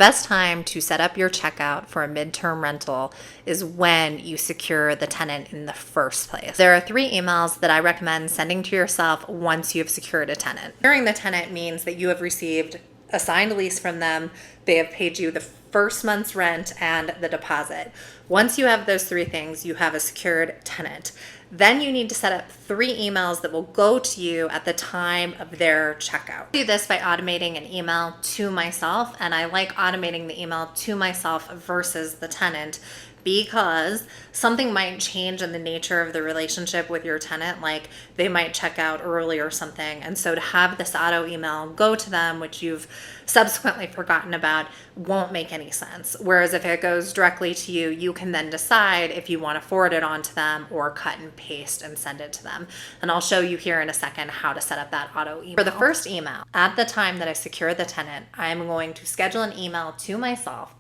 Best time to set up your checkout for a midterm rental is when you secure the tenant in the first place. There are 3 emails that I recommend sending to yourself once you have secured a tenant. Securing the tenant means that you have received a signed lease from them. They have paid you the first month's rent and the deposit. Once you have those 3 things, you have a secured tenant. Then you need to set up 3 emails that will go to you at the time of their checkout. I do this by automating an email to myself, and I like automating the email to myself versus the tenant because something might change in the nature of the relationship with your tenant, like they might check out early or something. And so to have this auto email go to them, which you've subsequently forgotten about, won't make any sense. Whereas if it goes directly to you, you can then decide if you want to forward it on to them or cut and paste and send it to them. And I'll show you here in a second how to set up that auto email. For the first email, at the time that I secure the tenant, I'm going to schedule an email to myself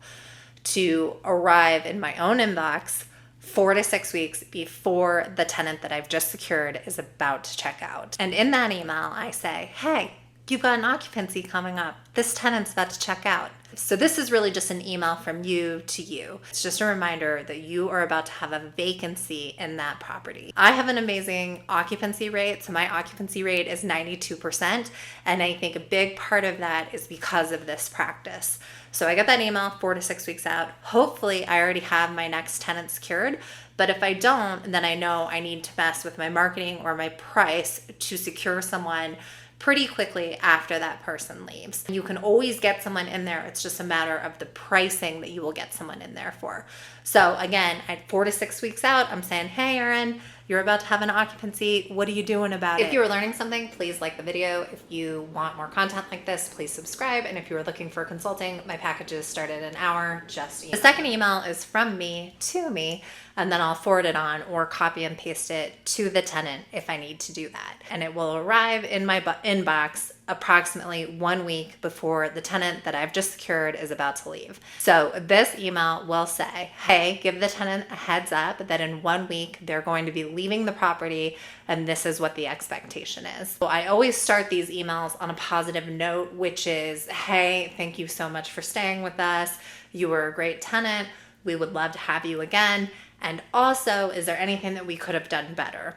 to arrive in my own inbox 4 to 6 weeks before the tenant that I've just secured is about to check out. And in that email, I say, hey, you've got an occupancy coming up. This tenant's about to check out. So this is really just an email from you to you. It's just a reminder that you are about to have a vacancy in that property. I have an amazing occupancy rate. So my occupancy rate is 92%. And I think a big part of that is because of this practice. So I get that email 4 to 6 weeks out. Hopefully I already have my next tenant secured. But if I don't, then I know I need to mess with my marketing or my price to secure someone pretty quickly after that person leaves. You can always get someone in there. It's just a matter of the pricing that you will get someone in there for. So again, at 4 to 6 weeks out, I'm saying, hey, Erin, you're about to have an occupancy. What are you doing about it? If you were learning something, please like the video. If you want more content like this, please subscribe. And if you are looking for consulting, my packages start at an hour. Just email. The second email is from me to me, and then I'll forward it on or copy and paste it to the tenant if I need to do that. And it will arrive in my inbox approximately 1 week before the tenant that I've just secured is about to leave. So this email will say, hey, give the tenant a heads up that in 1 week they're going to be leaving the property and this is what the expectation is. So I always start these emails on a positive note, which is, hey, thank you so much for staying with us. You were a great tenant. We would love to have you again. And also, is there anything that we could have done better?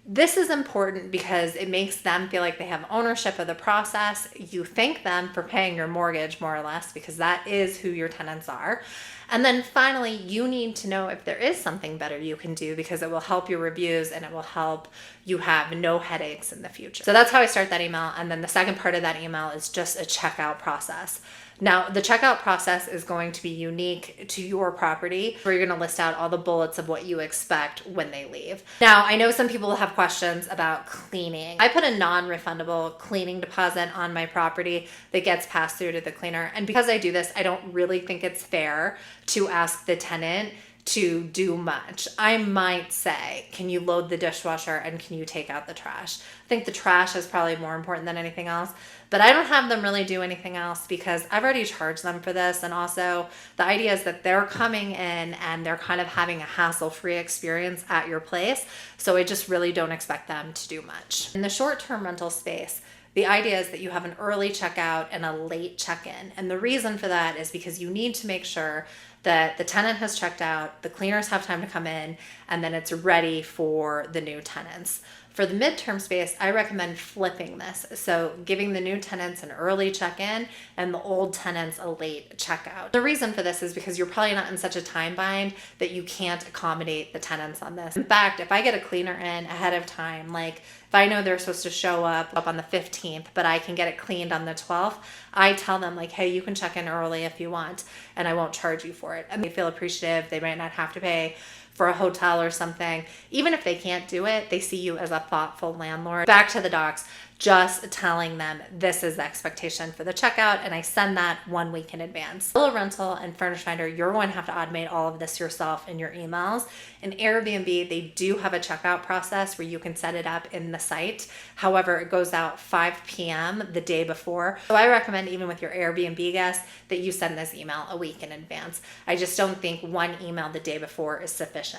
This is important because it makes them feel like they have ownership of the process. You thank them for paying your mortgage, more or less, because that is who your tenants are. And then finally, you need to know if there is something better you can do because it will help your reviews and it will help you have no headaches in the future. So that's how I start that email. And then the second part of that email is just a checkout process. Now, the checkout process is going to be unique to your property, where you're going to list out all the bullets of what you expect when they leave. Now, I know some people have questions about cleaning. I put a non-refundable cleaning deposit on my property that gets passed through to the cleaner. And because I do this, I don't really think it's fair to ask the tenant to do much. I might say, can you load the dishwasher and can you take out the trash? I think the trash is probably more important than anything else, but I don't have them really do anything else because I've already charged them for this. And also the idea is that they're coming in and they're kind of having a hassle-free experience at your place. So I just really don't expect them to do much. In the short-term rental space, the idea is that you have an early checkout and a late check-in. And the reason for that is because you need to make sure that the tenant has checked out, the cleaners have time to come in, and then it's ready for the new tenants. For the midterm space, I recommend flipping this. So giving the new tenants an early check-in and the old tenants a late checkout. The reason for this is because you're probably not in such a time bind that you can't accommodate the tenants on this. In fact, if I get a cleaner in ahead of time, like if I know they're supposed to show up on the 15th, but I can get it cleaned on the 12th, I tell them like, hey, you can check in early if you want, and I won't charge you for it. And they feel appreciative. They might not have to pay for a hotel or something. Even if they can't do it, they see you as a thoughtful landlord. Back to the docs, just telling them this is the expectation for the checkout, and I send that 1 week in advance. Zillow Rental and Furnished Finder, you're going to have to automate all of this yourself in your emails. In Airbnb, they do have a checkout process where you can set it up in the site. However, it goes out 5 p.m. the day before. So I recommend, even with your Airbnb guests, that you send this email a week in advance. I just don't think one email the day before is sufficient.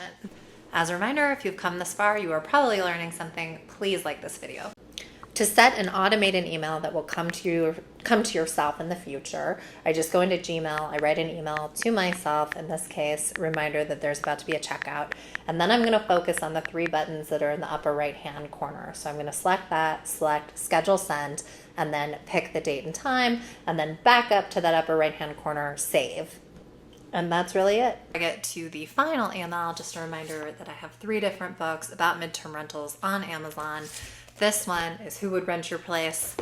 As a reminder, if you've come this far, you are probably learning something. Please like this video. To set an automated email that will come to yourself in the future, I just go into Gmail, I write an email to myself, in this case, reminder that there's about to be a checkout, and then I'm going to focus on the 3 buttons that are in the upper right hand corner. So I'm going to select that, select schedule send, and then pick the date and time, and then back up to that upper right hand corner, save. And that's really it. I get to the final email, just a reminder that I have 3 different books about midterm rentals on Amazon. This one is Who Would Rent Your Place.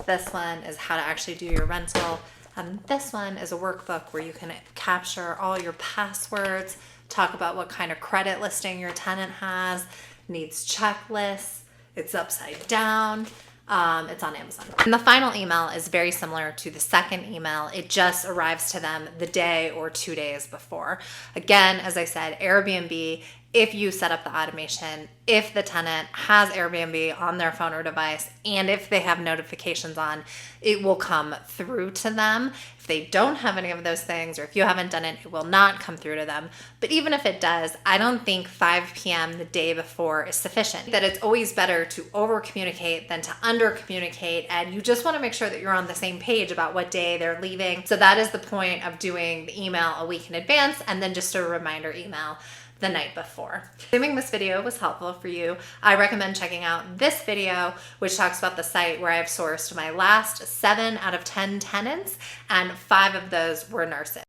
This one is How to Actually Do Your Rental. And this one is a workbook where you can capture all your passwords, talk about what kind of credit listing your tenant has, needs checklists, it's upside down. It's on Amazon. And the final email is very similar to the second email. It just arrives to them the day or 2 days before. Again, as I said, Airbnb, if you set up the automation, if the tenant has Airbnb on their phone or device, and if they have notifications on, it will come through to them. If they don't have any of those things, or if you haven't done it, it will not come through to them. But even if it does, I don't think 5 p.m. the day before is sufficient. That it's always better to over communicate than to under communicate, and you just want to make sure that you're on the same page about what day they're leaving. So that is the point of doing the email a week in advance, and then just a reminder email the night before. Assuming this video was helpful for you, I recommend checking out this video, which talks about the site where I've sourced my last 7 out of 10 tenants, and 5 of those were nurses.